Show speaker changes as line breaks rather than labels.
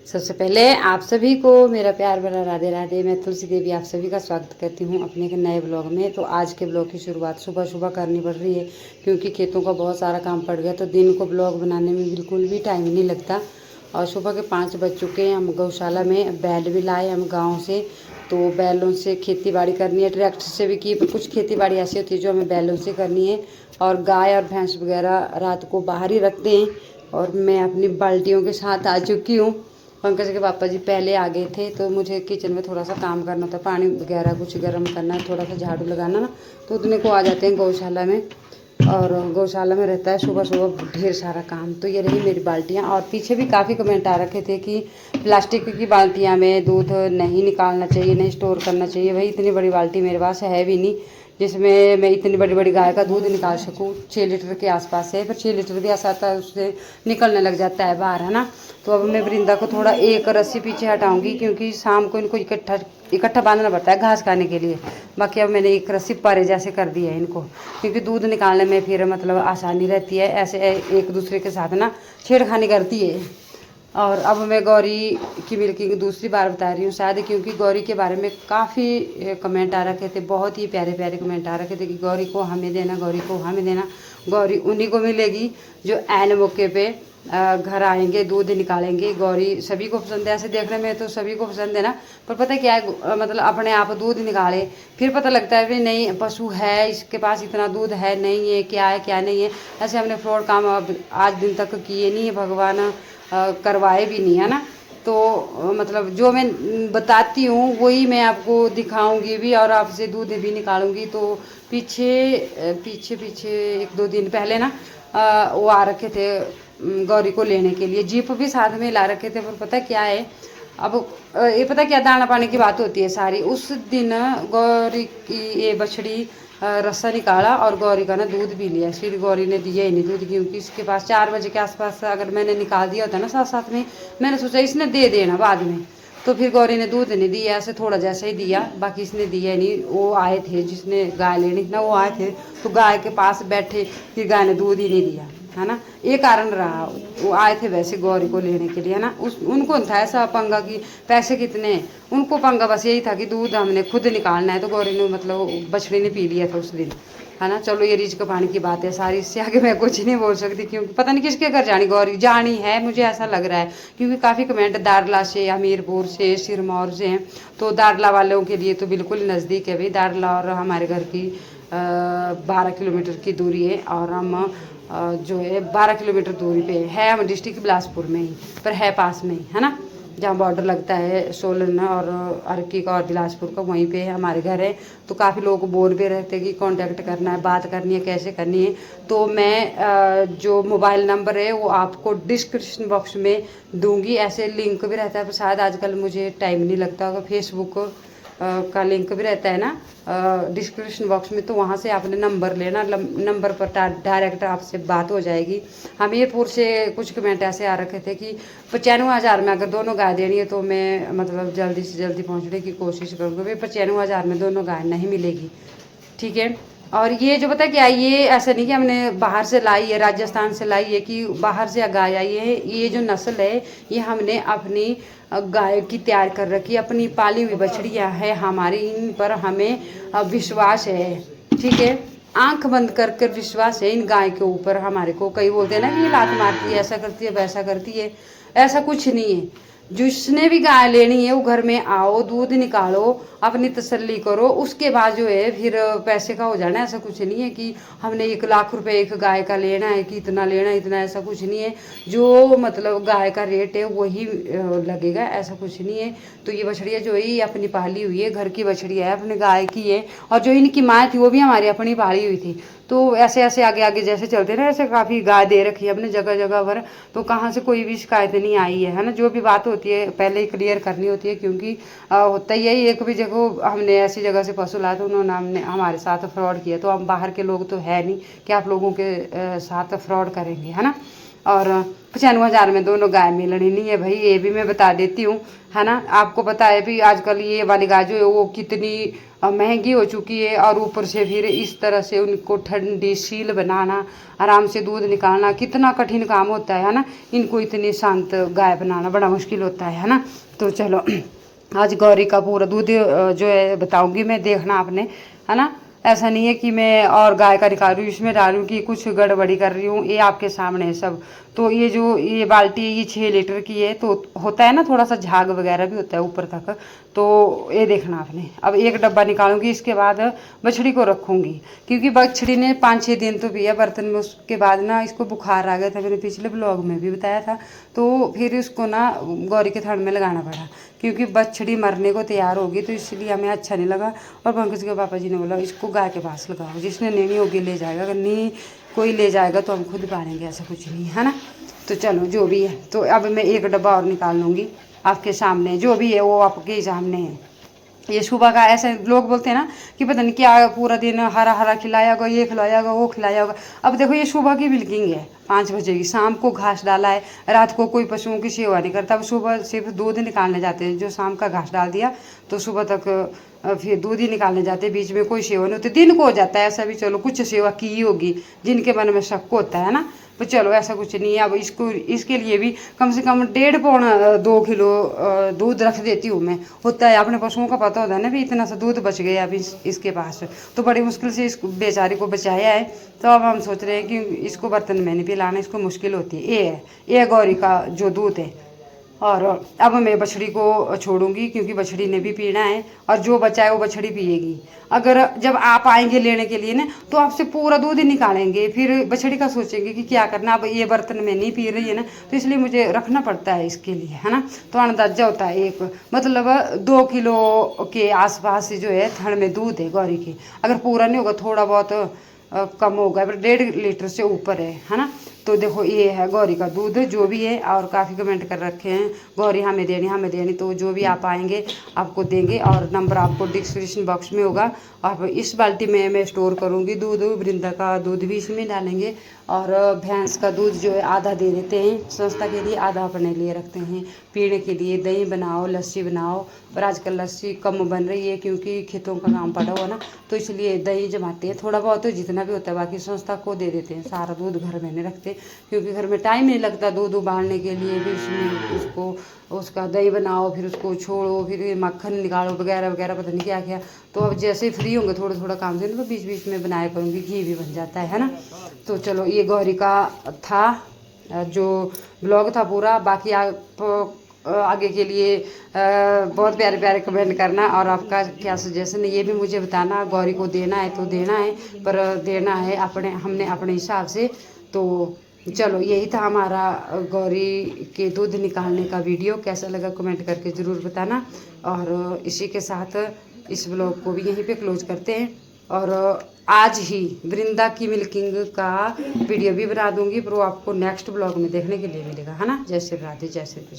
सबसे पहले आप सभी को मेरा प्यार भरा राधे राधे। मैं तुलसी देवी आप सभी का स्वागत करती हूँ अपने एक नए ब्लॉग में। तो आज के ब्लॉग की शुरुआत सुबह सुबह करनी पड़ रही है क्योंकि खेतों का बहुत सारा काम पड़ गया, तो दिन को ब्लॉग बनाने में बिल्कुल भी टाइम नहीं लगता। और सुबह के 5 बज चुके हैं। हम गौशाला में बैल भी लाए हम गाँव से, तो बैलों से खेती बाड़ी करनी है। ट्रैक्टर से भी की, पर कुछ खेती बाड़ी ऐसी होती है जो हमें बैलों से करनी है। और गाय और भैंस वगैरह रात को बाहर ही रखते हैं। और मैं अपनी बाल्टियों के साथ आ चुकी हूँ। पंकज के पापा जी पहले आ गए थे, तो मुझे किचन में थोड़ा सा काम करना था, पानी वगैरह कुछ गर्म करना है, थोड़ा सा झाड़ू लगाना ना, तो उतने को आ जाते हैं गौशाला में। और गौशाला में रहता है सुबह सुबह ढेर सारा काम। तो ये रही मेरी बाल्टियाँ। और पीछे भी काफ़ी कमेंट आ रखे थे कि प्लास्टिक की बाल्टियाँ में दूध नहीं निकालना चाहिए, नहीं स्टोर करना चाहिए। भाई इतनी बड़ी बाल्टी मेरे पास है भी नहीं जिसमें मैं इतनी बड़ी बड़ी गाय का दूध निकाल सकूँ। 6 लीटर के आसपास है, पर 6 लीटर भी ऐसा आता है उससे निकलने लग जाता है बाहर, है ना। तो अब मैं वृंदा को थोड़ा एक रस्सी पीछे हटाऊंगी क्योंकि शाम को इनको इकट्ठा इकट्ठा बांधना पड़ता है घास खाने के लिए। बाकी अब मैंने एक रस्सी पारे जैसे कर दी है इनको, क्योंकि दूध निकालने में फिर मतलब आसानी रहती है। ऐसे एक दूसरे के साथ ना छेड़खानी करती है। और अब मैं गौरी की मिल्किंग दूसरी बार बता रही हूँ शायद, क्योंकि गौरी के बारे में काफ़ी कमेंट आ रखे थे, बहुत ही प्यारे प्यारे कमेंट आ रखे थे कि गौरी को हमें देना, गौरी को हमें देना। गौरी उन्हीं को मिलेगी जो ऐन मौके पे घर आएंगे, दूध निकालेंगे। गौरी सभी को पसंद है, ऐसे देखने में तो सभी को पसंद है ना, पर पता क्या है, मतलब अपने आप दूध निकाले फिर पता लगता है भी नहीं पशु है, इसके पास इतना दूध है नहीं है, क्या है क्या नहीं है। ऐसे हमने फ्रॉड काम आज दिन तक किए नहीं है, भगवान करवाए भी नहीं, है ना। तो मतलब जो मैं बताती हूँ वही मैं आपको दिखाऊंगी भी और आपसे दूध भी निकालूंगी। तो पीछे पीछे पीछे 1-2 दिन पहले ना वो आ रखे थे गौरी को लेने के लिए, जीप भी साथ में ला रखे थे। पर पता क्या है, अब ये पता क्या दाना पानी की बात होती है सारी। उस दिन गौरी की ये बछड़ी रस्सा निकाला और गौरी का ना दूध पी लिया। फिर गौरी ने दिया ही नहीं दूध, क्योंकि इसके पास 4 बजे के आसपास अगर मैंने निकाल दिया होता ना साथ साथ में, मैंने सोचा इसने दे देना बाद में, तो फिर गौरी ने दूध नहीं दिया, ऐसे थोड़ा जैसा ही दिया, बाकी इसने दिया नहीं। वो आए थे जिसने गाय लेनी थी ना, वो आए थे तो गाय के पास बैठे, फिर गाय ने दूध ही नहीं दिया, है ना। ये कारण रहा। वो आए थे वैसे गौरी को लेने के लिए, है ना। उनको था ऐसा पंगा कि पैसे कितने, उनको पंगा बस यही था कि दूध हमने खुद निकालना है। तो गौरी ने मतलब बछड़ी ने पी लिया था उस दिन, है ना। चलो ये रिज के पानी की बात है सारी, इससे आगे मैं कुछ नहीं बोल सकती, क्योंकि पता नहीं किसके घर जानी गौरी जानी है, मुझे ऐसा लग रहा है। क्योंकि काफ़ी कमेंट दारला से, हमीरपुर से, सिरमौर से हैं। तो दारला वालों के लिए तो बिल्कुल नज़दीक है भाई, दारला और हमारे घर की 12 किलोमीटर की दूरी है। और हम जो है 12 किलोमीटर दूरी पे है। हम डिस्ट्रिक्ट बिलासपुर में ही, पर है पास में ही, है ना। जहाँ बॉर्डर लगता है सोलन और अर्की का और बिलासपुर का, वहीं पे हमारे घर है। तो काफ़ी लोग बोल भी रहते हैं कि कांटेक्ट करना है, बात करनी है, कैसे करनी है। तो मैं जो मोबाइल नंबर है वो आपको डिस्क्रिप्शन बॉक्स में दूंगी। ऐसे लिंक भी रहता है, पर शायद आजकल मुझे टाइम नहीं लगता होगा। फेसबुक का लिंक भी रहता है ना डिस्क्रिप्शन बॉक्स में, तो वहाँ से आपने नंबर लेना, नंबर पर डायरेक्ट आपसे बात हो जाएगी। हमीरपुर से कुछ कमेंट ऐसे आ रखे थे कि 95,000 में अगर दोनों गाय देनी है तो मैं मतलब जल्दी से जल्दी पहुँचने की कोशिश करूँगी। भाई 95,000 में दोनों गाय नहीं मिलेगी, ठीक है। और ये जो पता क्या, ये ऐसा नहीं कि हमने बाहर से लाई है, राजस्थान से लाई है कि बाहर से गाय आई है। ये जो नस्ल है ये हमने अपनी गाय की तैयार कर रखी, अपनी पाली हुई बछड़ियाँ है हमारी, इन पर हमें विश्वास है, ठीक है। आंख बंद कर कर विश्वास है इन गाय के ऊपर हमारे को। कई बोलते हैं ना कि ये लात मारती है, ऐसा करती है, वैसा करती है, ऐसा कुछ नहीं है। जिसने भी गाय लेनी है वो घर में आओ, दूध निकालो, अपनी तसल्ली करो, उसके बाद जो है फिर पैसे का हो जाना। ऐसा कुछ नहीं है कि हमने 1 लाख रुपए एक गाय का लेना है कि इतना लेना है इतना, ऐसा कुछ नहीं है। जो मतलब गाय का रेट है वही लगेगा, ऐसा कुछ नहीं है। तो ये बछड़िया जो है ये अपनी पाली हुई है, घर की बछड़िया है, अपने गाय की है। और जो इनकी माँ थी वो भी हमारी अपनी पाली हुई थी। तो ऐसे ऐसे आगे आगे जैसे चलते ना, ऐसे काफ़ी गाय दे रखी है अपने जगह जगह पर। तो कहाँ से कोई भी शिकायत नहीं आई है ना। जो भी बात होती है पहले ही क्लियर करनी होती है, क्योंकि होता ही है एक भी जगह हमने ऐसी जगह से पशु लाया तो उन्होंने हमने हमारे साथ फ्रॉड किया। तो हम बाहर के लोग तो है नहीं कि आप लोगों के साथ फ्रॉड करेंगे, है ना। और 95,000 में दोनों गाय मिलनी नहीं है भाई, ये भी मैं बता देती हूँ, है ना। आपको पता है भी आजकल ये वाली गाय जो है वो कितनी महंगी हो चुकी है, और ऊपर से फिर इस तरह से उनको ठंडी सील बनाना, आराम से दूध निकालना कितना कठिन काम होता है ना। इनको इतनी शांत गाय बनाना बड़ा मुश्किल होता है ना। तो चलो आज गौरी का पूरा दूध जो है बताऊंगी मैं, देखना आपने, है ना। ऐसा नहीं है कि मैं और गाय का निकाल रही हूँ, इसमें डाल रही हूँ कि कुछ गड़बड़ी कर रही हूँ, ये आपके सामने है सब। तो ये बाल्टी ये 6 लीटर की है, तो होता है ना थोड़ा सा झाग वगैरह भी होता है ऊपर तक। तो ये देखना आपने, अब एक डब्बा निकालूंगी, इसके बाद बछड़ी को रखूंगी, क्योंकि बछड़ी ने 5-6 दिन तो पिया बर्तन में, उसके बाद ना इसको बुखार आ गया था, मैंने पिछले ब्लॉग में भी बताया था। तो फिर उसको ना गौरी के थड़ में लगाना पड़ा, क्योंकि बछड़ी मरने को तैयार होगी, तो इसलिए हमें अच्छा नहीं लगा। और पंकज के पापा जी ने बोला इसको गाय के पास लगाओ, जिसने लेनी होगी ले जाएगा, अगर नहीं कोई ले जाएगा तो हम खुद पालेंगे, ऐसा कुछ नहीं है ना। तो चलो जो भी है, तो अब मैं एक डब्बा और निकाल लूँगी आपके सामने, जो भी है वो आपके सामने है। ये सुबह का ऐसे लोग बोलते हैं ना कि पता नहीं क्या पूरा दिन हरा हरा खिलाया होगा, ये खिलाया होगा, वो खिलाया होगा। अब देखो ये सुबह की मिल्किंग है 5 बजे की, शाम को घास डाला है, रात को कोई पशुओं की सेवा नहीं करता। अब सुबह सिर्फ दूध निकालने जाते हैं, जो शाम का घास डाल दिया तो सुबह तक फिर दूध ही निकालने जाते हैं, बीच में कोई सेवा नहीं होती। दिन को हो जाता है ऐसा भी, चलो कुछ सेवा की ही होगी, जिनके मन में शक होता है ना। तो चलो ऐसा कुछ नहीं है। अब इसके लिए भी कम से कम 1.5-2 किलो दूध रख देती हूँ मैं। होता है अपने पशुओं का पता होता है ना भी, इतना सा दूध बच गया अभी इसके पास, तो बड़ी मुश्किल से इस बेचारी को बचाया है। तो अब हम सोच रहे हैं कि इसको बर्तन में नहीं पिलाना, इसको मुश्किल होती है। ये गौरी का जो दूध है। और अब मैं बछड़ी को छोड़ूंगी, क्योंकि बछड़ी ने भी पीना है, और जो बचा है वो बछड़ी पिएगी। अगर जब आप आएंगे लेने के लिए ना, तो आपसे पूरा दूध ही निकालेंगे, फिर बछड़ी का सोचेंगे कि क्या करना। अब ये बर्तन में नहीं पी रही है ना, तो इसलिए मुझे रखना पड़ता है इसके लिए, है ना। तो अंदाजा होता है एक मतलब 2 किलो के आसपास जो है थड़ में दूध है गौरी के। अगर पूरा नहीं होगा, थोड़ा बहुत कम होगा, पर 1.5 लीटर से ऊपर है ना। तो देखो ये है गौरी का दूध जो भी है। और काफ़ी कमेंट कर रखे हैं गौरी हमें देनी, तो जो भी आप आएंगे आपको देंगे, और नंबर आपको डिस्क्रिप्शन बॉक्स में होगा। आप इस बाल्टी में मैं स्टोर करूँगी दूध, वृंदा का दूध भी इसमें डालेंगे, और भैंस का दूध जो है आधा दे देते हैं संस्था के लिए, आधा अपने लिए रखते हैं पीने के लिए। दही बनाओ, लस्सी बनाओ, पर आजकल लस्सी कम बन रही है क्योंकि खेतों का काम पड़ा हुआ ना, तो इसलिए दही जमाते हैं थोड़ा बहुत, जितना भी होता है, बाकी संस्था को दे देते हैं। सारा दूध घर में नहीं रखते, क्योंकि घर में टाइम नहीं लगता दूध उबालने के लिए, फिर उसमें उसका दही बनाओ, फिर उसको छोड़ो, फिर मक्खन निकालो वगैरह वगैरह, पता नहीं क्या क्या। तो अब जैसे फ्री होंगे थोड़ा थोड़ा काम से, तो बीच बीच में बनाया करूँगी, घी भी बन जाता है ना। तो चलो ये गौरी का था जो ब्लॉग था पूरा। बाकी आप आगे के लिए बहुत प्यारे प्यारे कमेंट करना, और आपका क्या सजेशन है ये भी मुझे बताना। गौरी को देना है तो देना है, पर देना है हमने अपने हिसाब से। तो चलो यही था हमारा गौरी के दूध निकालने का वीडियो। कैसा लगा कमेंट करके ज़रूर बताना। और इसी के साथ इस ब्लॉग को भी यहीं पे क्लोज करते हैं, और आज ही वृंदा की मिल्किंग का वीडियो भी बना दूंगी, पर वो आपको नेक्स्ट ब्लॉग में देखने के लिए मिलेगा, है ना। जय श्री राधे, जय श्री कृष्ण।